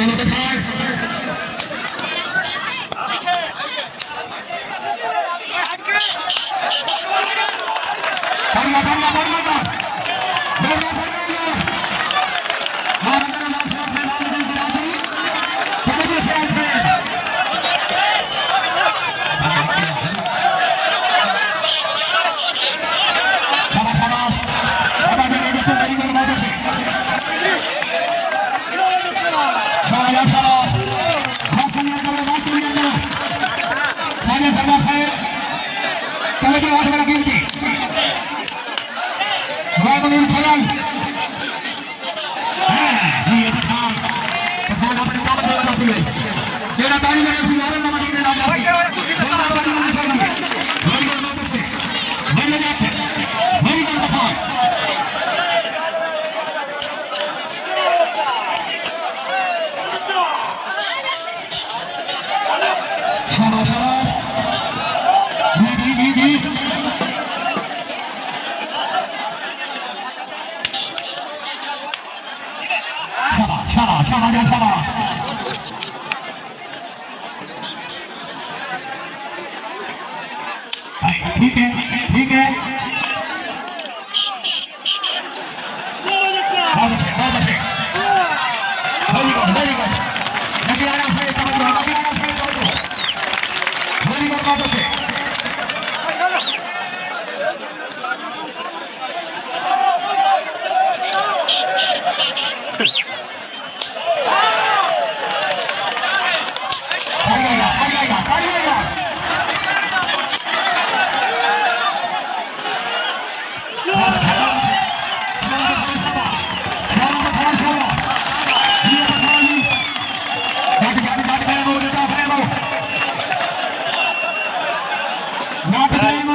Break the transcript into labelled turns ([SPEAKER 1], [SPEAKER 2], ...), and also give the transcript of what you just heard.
[SPEAKER 1] दोनों के खाए बढ़िया बढ़िया बढ़िया ठीक है ठीक है बहुत अच्छे वेरी गुड नटियाला से समझ लो नटियाला से समझ लो वेरी गुड बहुत अच्छे Not